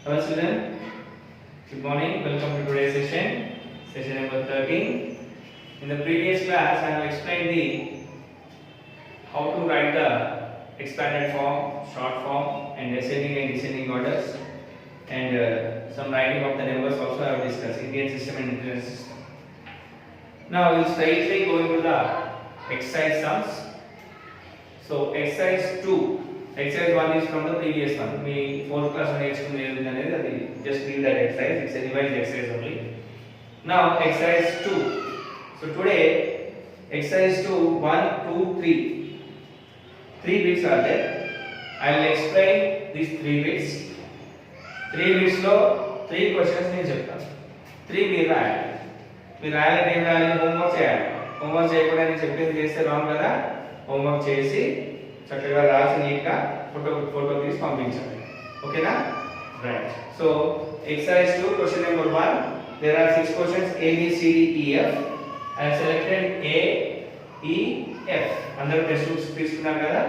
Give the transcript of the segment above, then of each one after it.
Hello student, good morning. Welcome to today's session, session number 13. In the previous class, I have explained the how to write the expanded form, short form, and ascending and descending orders, and some writing of the numbers also I have discussed, Indian system and international system. Now we will straightly go into the exercise sums. So exercise 2. Exercise 1 is from the previous one. We 4th class just read that exercise. It's a revised exercise only. Now exercise 2. So today exercise 2, 1, 2, 3. 3 bits are there. I will explain these 3 bits. 3 bits lo 3 questions నేను చెప్తాను. 3 మీరు రాయాలి. మీరు రాయాలంటే ఏం రాయాలి? Homework చేయాలి. Homework చేయకుండా నేను చెప్పింది చేస్తే రాంగ్ కదా. హోంవర్క్ చేసి చక్కగా రాసి నీట్గా ఫోటో తీసి పంపించాలి. ఓకేనా? Right. So exercise 2 question number 1, there are 6 questions A B C D E F. I have selected A E F. అందరూ టెక్స్ట్ బుక్స్ తీసుకున్నారు కదా.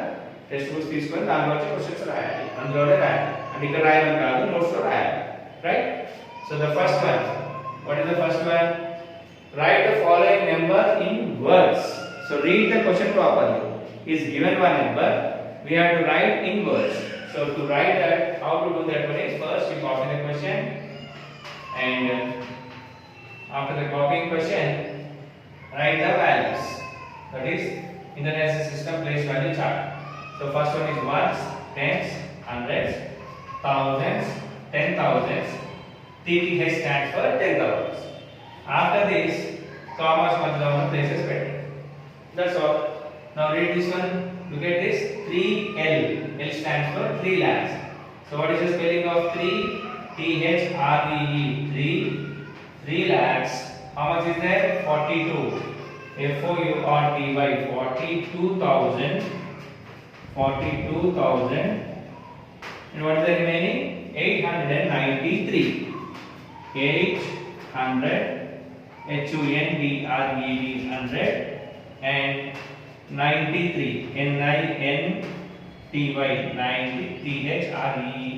టెక్స్ట్ బుక్స్ తీసుకొని దానిలో వచ్చే క్వశ్చన్స్ రాయాలి. అందులోనే రాయాలి. అంటే ఇక్కడ రాయడం కాదు, నోట్స్ లో రాయాలి. Right? So the first one, what is the first one? Write the following number in words. So read the question properly. Is given one number, we have to write in words. So to write that, how to do that one is, first you copy the question, and after the copying question, write the values. That is international system place value chart. So first one is ones, tens, hundreds, thousands, 10,000s. TTH stands for 10,000s. After this, commas madhyalo ఉన్న places పెట్టండి. That's all. Now read this one. Look at this. 3L. L stands for 3 lakhs. So what is the spelling of 3? THREE. 3 lakhs. How much is there? 42. FOURTY. 42,000. 42,000. And what is the remaining? 893. 800. HUNDRED 100 and 93 NINTY 90 THREE.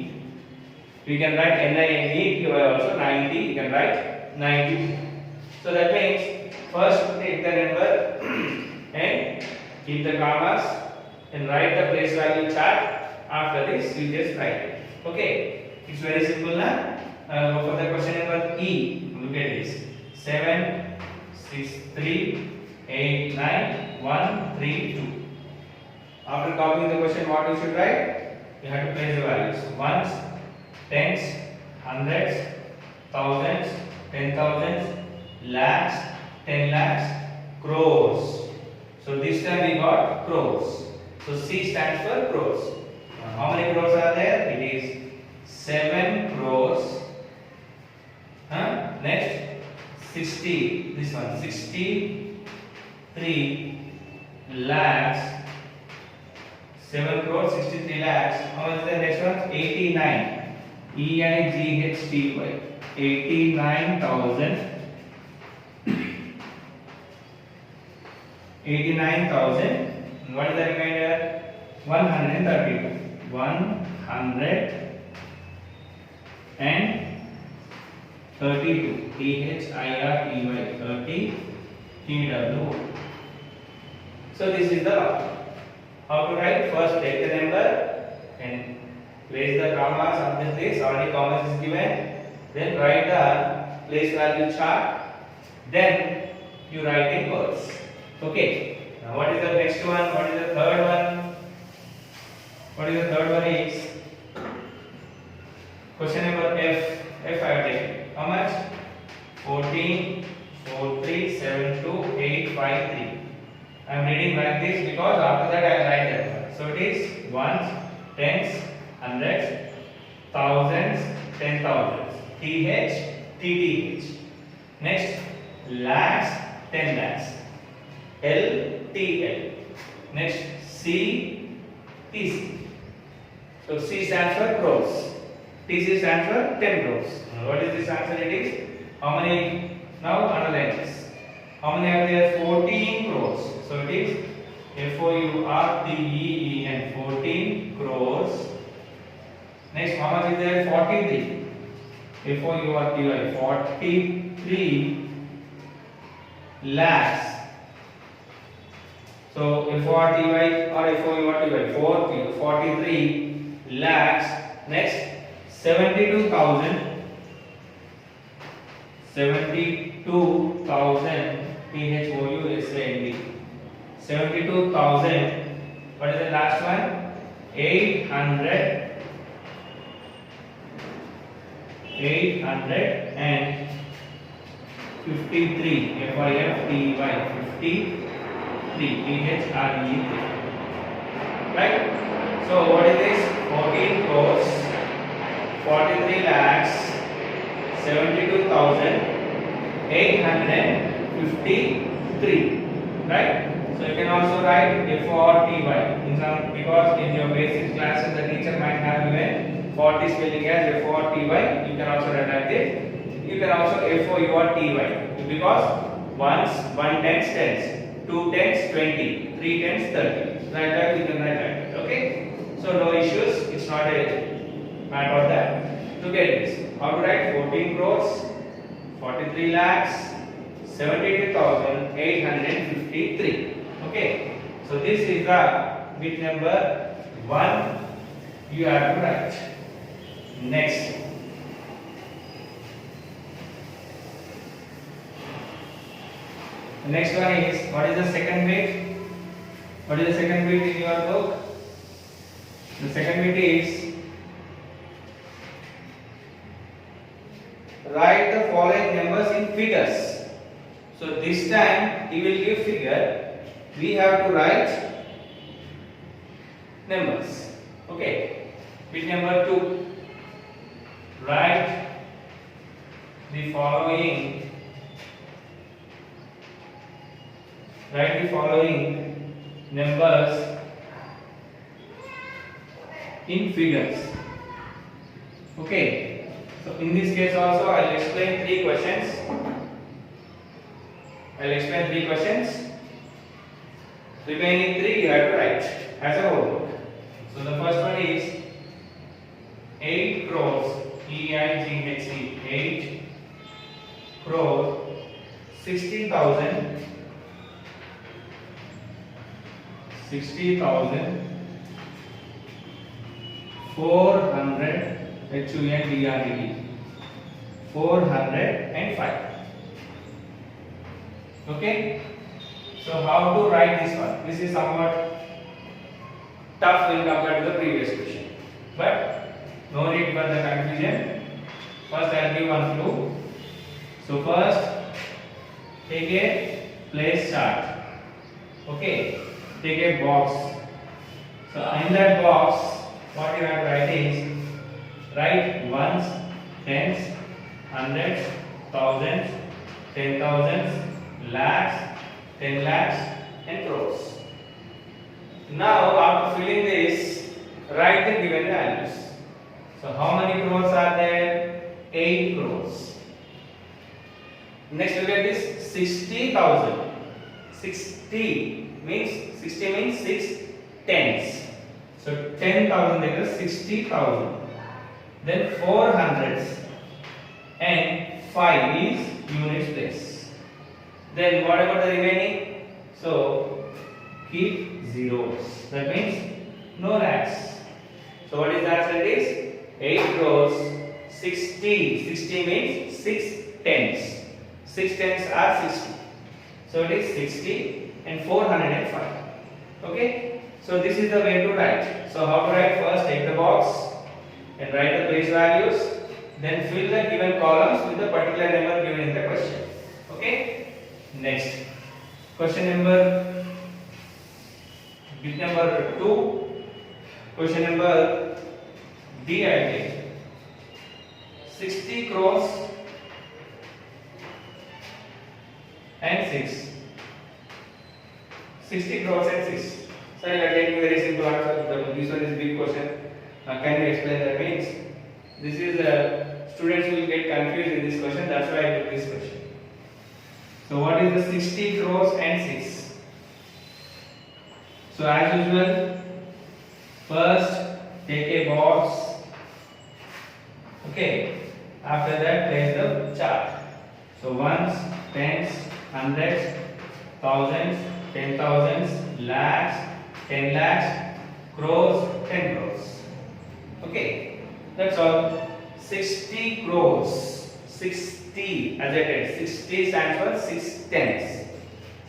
We can write NINETY also 90. You can write 90. So that means first take the number and keep the commas and write the place value chart. After this you just write it. Okay, it's very simple now. Go for the question number E. Look at this. 7 6 3 8 9 1 3 2. After copying the question, what you should write? You have to place the values. Ones, tens, hundreds, thousands, 10,000s, lakhs, 10 lakhs, crores. So this time we got crores. So C stands for crores. Now how many crores are there? It is 7 crores. Next 60. This one 63 lakhs. 7 crores 63 lakhs. How much is the next one? 89. EIGHTY. 89,000. 89,000. What is the remainder? 132. 132. THIRTY 30 TW. So this is the how to write. First take the number and place the commas on this place. Already commas is given. Then write the place value chart. Then you write in words. Okay. Now what is the next one? What is the third one? What is the third one is question number F. F I have taken. How much? 14 4 3 7 2 8 5 3. I am reading like this because after that I will write that one. So it is ones, tens, hundreds, thousands, 10,000s. TH, TTH. Next, lakhs, 10 lakhs. L, TL. Next, C, TC. So C stands for crores. TC stands for 10 crores. What is this answer? It is how many? Now underline this. How many are there? 14 crores. So it is FOURTEEN 14 crores. Next, how much is there? 43. FOURTY 43 lakhs. So FORTY or FOURTY 43 lakhs. Next 72,000 THOUSAND 72,000. What is the last one? 800 and 53 FIFTY 53 THRE. Right? So what is this? 14 crores 43 lakhs 72,853. Right? So you can also write FORTY because in your basic classes the teacher might have given 40 spelling as FORTY. You can also write like this. You can also FOURTY because one tens tens, two tens 20, three tens 30. Right? You can write like that. Okay? So no issues. It's not a matter of that. Look at this. How to write 14 crores 43 lakhs 72,853. Okay, so this is the bit number 1 you have to write. Next, the next one is, what is the second bit? What is the second bit in your book? The second bit is, write the following numbers in figures. So this time he will give figure. We have to write numbers. Okay. Bit number 2. Write the following. Write the following numbers in figures. Okay. So in this case also I will explain 3 questions. Remaining 3 you have to write as a homework. So the first one is 8 crores EIGHT 8 crores 60,000 400 HUNDRED 405. Okay, so how to write this one? This is somewhat tough when compared to the previous question, but no need for the confusion. First I will give one clue. So first take a place chart. Okay, take a box. So in that box what you have to write is, write ones, tens, hundreds, thousands, 10,000s, lakhs, 10 lakhs and crores. Now after filling this, write the given values. So how many crores are there? 8 crores. Next look at this, 60,000. 60 means 6 tens. So 10,000 equals 60,000. Then 4 hundreds and 5 is units place. Then what about the remaining? So keep zeros. That means no lakhs. So what is the answer? It is 8 crores 60. 60 means 6 tens. 6 tens are 60. So it is 60 and 405. Okay. So this is the way to write. So how to write? First take the box and write the place values. Then fill the given columns with the particular number given in the question. Okay. Next, question number bit number 2. Question number D I take 60 crores and 6. 60 crores and 6. Sir, you are taking very simple answer. This one is big question. Can you explain that? Means this is students will get confused in this question. That's why I took this question. So what is the 60 crores and 6? So as usual, first take a box. Okay. After that, place the chart. So ones, tens, hundreds, thousands, 10,000s, lakhs, 10 lakhs, crores, 10 crores. Okay, that's all. 60 crores. 60, as I said, 60 stands for 6 tens.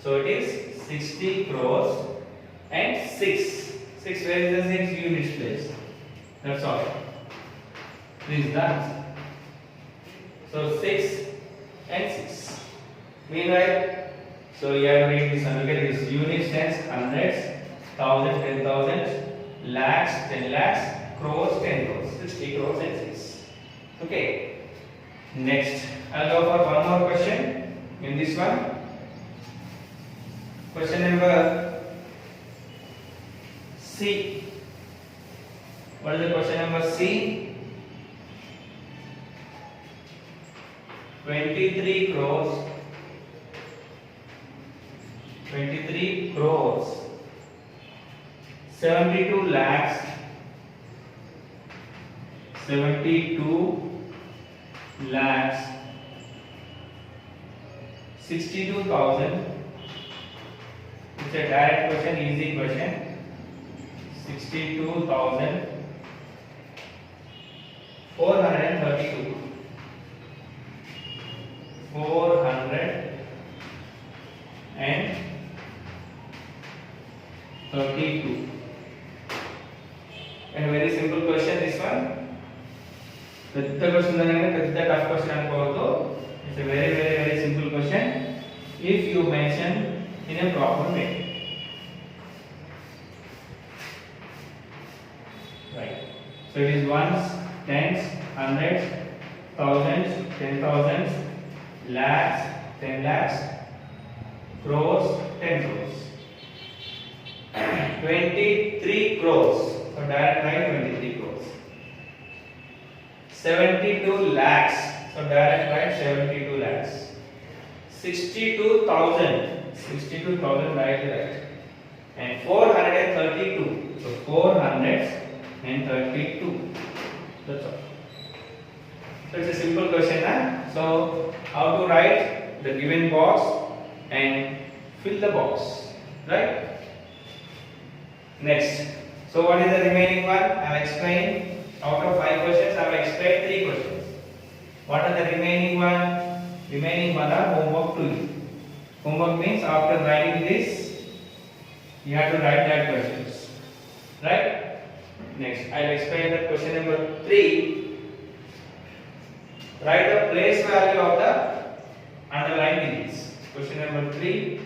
So it is 60 crores and 6. 6, where is the 6 units placed? That's all. This is that. So 6 and 6. Meanwhile, so you have to read this one. Look at this: units, tens, hundreds, thousands, 10,000s, lakhs, 10 lakhs, crores, 10 crores, 60 crores and 6. Okay. Next, I'll go for one more question in this one. Question number C. What is the question number C? 23 crores. 23 crores. 72 lakhs. 72 lakhs. 62,000. It's a direct question, easy question. 62,000. 432. 432. And very simple question this one. పెద్ద question దగ్గర పెద్ద tough question అనుకోవద్దు. It's a very simple question if you mention in a proper way. Right. So it is ones, tens, hundreds, thousands, 10,000s, lakhs, 10 lakhs, crores, 10 crores. 23 crores. So direct write 23 crores. 72 lakhs. So direct write 72 lakhs. 62,000. 62,000 direct write. And 432. So 432. That's all. So it's a simple question, huh? So how to write the given box and fill the box, right? Next. So what is the remaining one? I have explained. Out of 5 questions, I have explained 3 questions. What are the remaining one? Remaining one are homework to you. Homework means after writing this, you have to write that questions, right? Next, I will explain the question number 3. Write the place value of the underlined digits. Question number 3.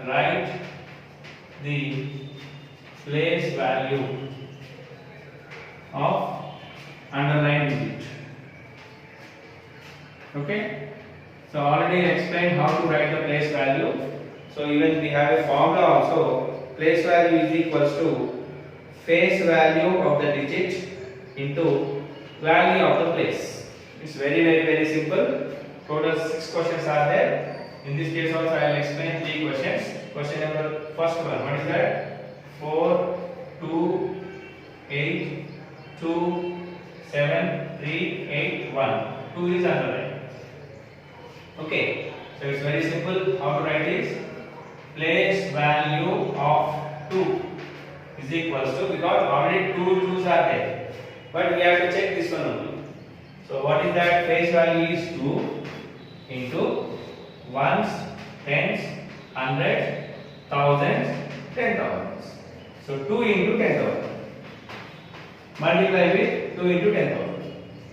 Write the place value of underlined digit. Okay. So already explained how to write the place value. So even we have a formula also. Place value is equals to face value of the digit into value of the place. It's very simple. Total 6 questions are there. In this case also I will explain 3 questions. Question number first one. What is that? 4, 2, 8, 2, 7, 3, 8, 1. 2 is underlined. Okay. So it's very simple. How to write this? Place value of 2 is equals to, because already 2 2's are there. But we have to check this one only. So what is that? Place value is 2 into ones, tens, hundreds, thousands, 10,000s. So 2 into 10,000. Multiply with 2 into 10,000.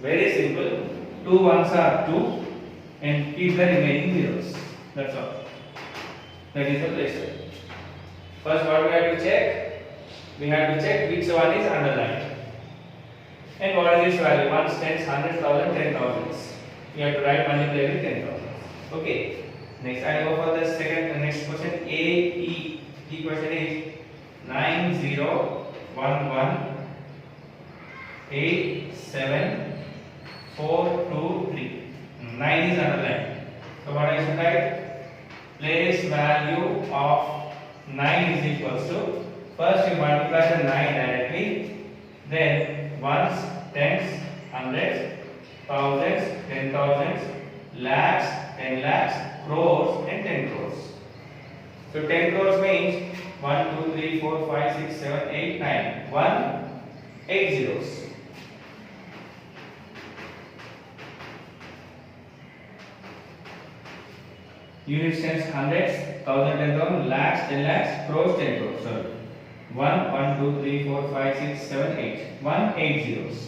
Very simple. 2 ones are 2 and keep the remaining zeros. That's all. That is the place value. First what we have to check? We have to check which one is underlined. And what is this value? Ones, tens, hundreds, thousands, 10,000s. You have to write multiply with 10,000. Okay. Next I go for the next question. A E. The question is 90118742 9 is underlined. So what I should write? Place value of 9 is equals to, first you multiply the 9 directly, then ones, tens, hundreds, thousands, 10,000s, lakhs, 10 lakhs, crores and 10 crores. So 10 crores means 1, 2, 3, 4, 5, 6, 7, 8, 9. 1, 8 zeros. Units, tens, hundreds, thousand, 10,000, lakhs, 10 lakhs, crores, 10 crores. Sorry. 1, 1, 2, 3, 4, 5, 6, 7, 8. 1, 8 zeros.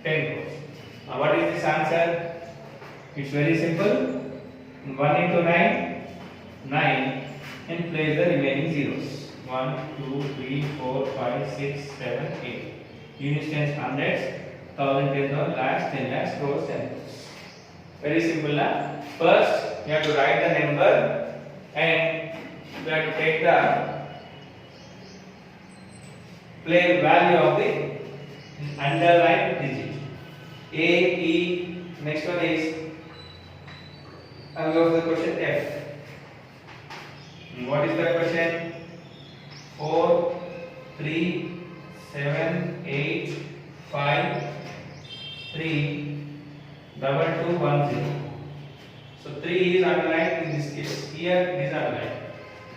10 crores. Now what is this answer? It's very simple. 1 into 9, 9, and place the remaining zeros. 1, 2, 3, 4, 5, 6, 7, 8. Units, tens, hundreds, thousand, 10,000, lakhs, 10 lakhs, crores, 10 crores. Very simple, na? First, you have to write the number and you have to take the place value of the underlined digit. A, E, next one is, I'll go for the question F. What is the question? 4, 3, 7, 8, 5, 3, 2, 2, 1, 0. So 3 is underlined in this case. Here it is underlined.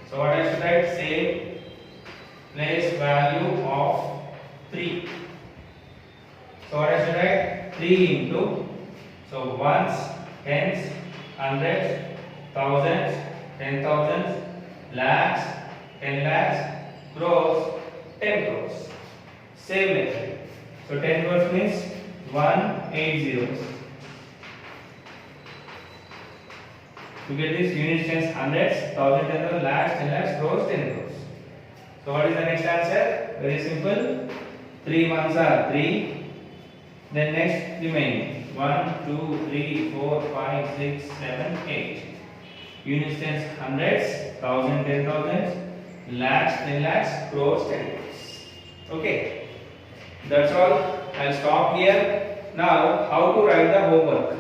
So what I should write? Same place value of 3. So what I should write? 3 into, so ones, tens, hundreds, thousands, 10,000s, lakhs, 10 lakhs, crores, 10 crores. Same method. So 10 crores means 180. To get this, units, tens, hundreds, thousand, 10,000, lakhs, 10 lakhs, crores, 10 crores. So what is the next answer? Very simple. 3 ones are 3. Then next remaining 1, 2, 3, 4, 5, 6, 7, 8. Units, tens, hundreds, thousand, 10,000, lakhs, 10 lakhs, crores, 10 crores. Okay. That's all. I'll stop here. Now, how to write the homework?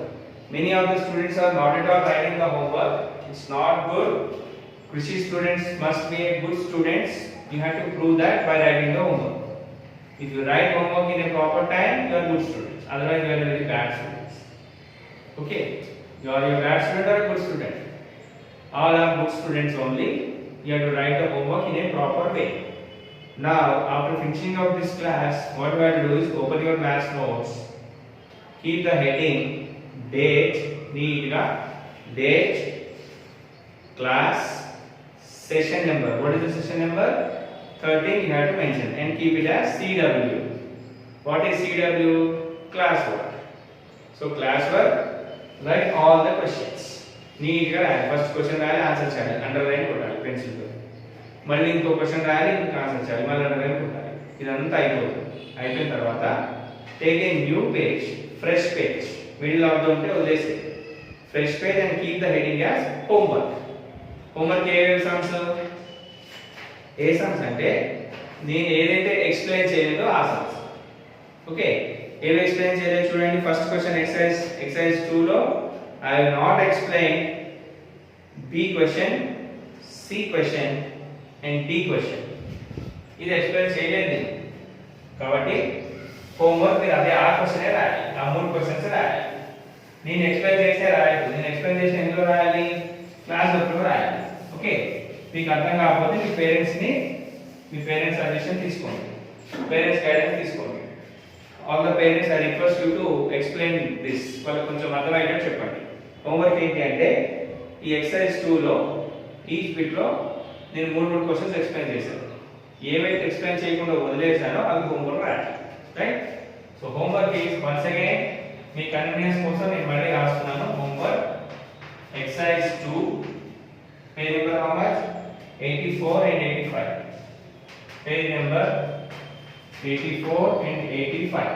Many of the students are not at all writing the homework. It's not good. Krishi students must be a good students. You have to prove that by writing the homework. If you write homework in a proper time, you are good students. Otherwise, you are very bad students. Okay? You are a bad student or a good student? All are good students only. You have to write the homework in a proper way. Now, after finishing of this class, what you have to do is open your class notes. Keep the heading date, date, class, session number. What is the session number? 13 you have to mention and keep it as CW. What is CW? Classwork. So classwork, write all the questions. Neatly first question answer cheyali, underline kodali pencil to. Malli inko question rayali, inko answer cheyali, malli underline kodali. Idantha ayipotundi. Ayipoyina tarvata take a new page, fresh page. Middle of the unte odilese. Fresh page and keep the heading as homework. Homework A sums? A sums అంటే నేను ఏదైతే explain చేయలేదో ఆ sums. Okay, ఏవి explain చేయలేదు చూడండి. First question exercise 2 లో I will not explain B question, C question and D question. ఇది ఎక్స్ప్లెయిన్ చేయలేదు నేను. కాబట్టి హోంవర్క్ మీరు అదే ఆ క్వశ్చనే రాయాలి, ఆ 3 క్వశ్చన్స్ రాయాలి. నేను ఎక్స్ప్లెయిన్ చేసే రాయలేదు. నేను ఎక్స్ప్లెయిన్ చేసిన ఎందులో రాయాలి? క్లాస్ వర్క్లో రాయాలి. ఓకే, మీకు అర్థం కాకపోతే మీ పేరెంట్స్ సజెషన్ తీసుకోండి, పేరెంట్స్ గైడెన్స్ తీసుకోండి. All the parents I request you to explain this. వాళ్ళకి కొంచెం అర్థమయ్యేటట్టు చెప్పండి. హోంవర్క్ ఏంటి అంటే ఈ ఎక్సర్సైజ్ 2 లో ఈచ్ బిట్ లో నేను 3 క్వశ్చన్స్ ఎక్స్ప్లెయిన్ చేశాను. ఏవైతే ఎక్స్ప్లెయిన్ చేయకుండా వదిలేసానో అవి హోంవర్క్ రాయాలి. Right? So homework is once again me convenience కోసం నేను మళ్ళీ రాస్తున్నాను. Homework exercise 2 page number how much? 84 and 85. Page number 84 and 85.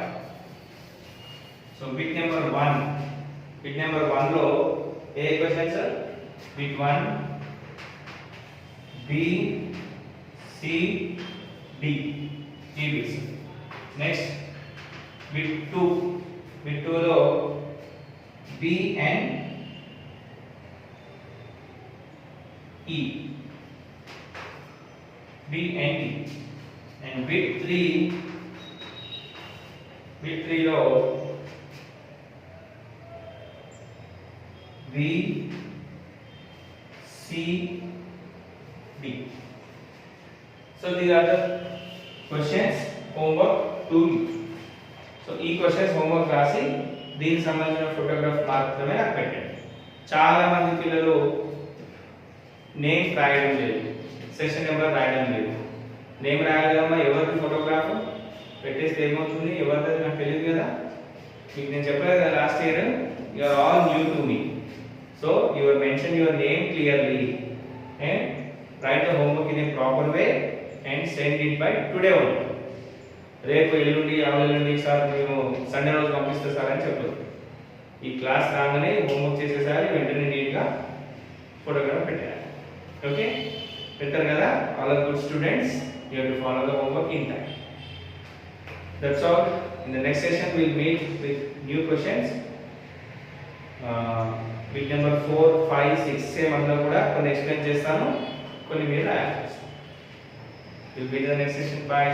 So bit number 1. Bit number 1 lo ఏ question sir? bit 1 B C D ఈ bits. Next bit 2. bit 2 లో B and E. B and E. And bit 3 bit 3 లో B C D. So these are the questions homework to you. So ఈ questions homework రాసి దీనికి సంబంధించిన photograph మాత్రమే నాకు పెట్టండి. చాలా మంది పిల్లలు నేమ్ రాయడం లేదు, సెషన్ నెంబర్ రాయడం లేదు. నేమ్ రాయలేదమ్మా, ఎవరిది ఫోటోగ్రాఫ్ పెట్టేస్తే ఏమవుతుంది, ఎవరిది నాకు తెలియదు కదా. మీకు నేను చెప్పలేదు కదా last year, you are all new to me. So you are mention your name clearly and write the homework in a proper way and send it by today only. రేపు ఎల్లుండి ఎల్లుండి సార్ మేము సండే రోజు పంపిస్తా sir అని చెప్పదు. ఈ class రాగానే హోంవర్క్ చేసేసారి వెంటనే నీట్గా ఫోటోగ్రాఫ్ పెట్టాలి. ఓకే, పెట్టారు కదా. All are good students, you have to follow the homework in time. That's all. In the next session will meet with new questions. Week number 4, 5, 6 same అందులో కూడా కొన్ని ఎక్స్ప్లెయిన్ చేస్తాను, కొన్ని మీరు రాయాలి. Will be the next session. Bye.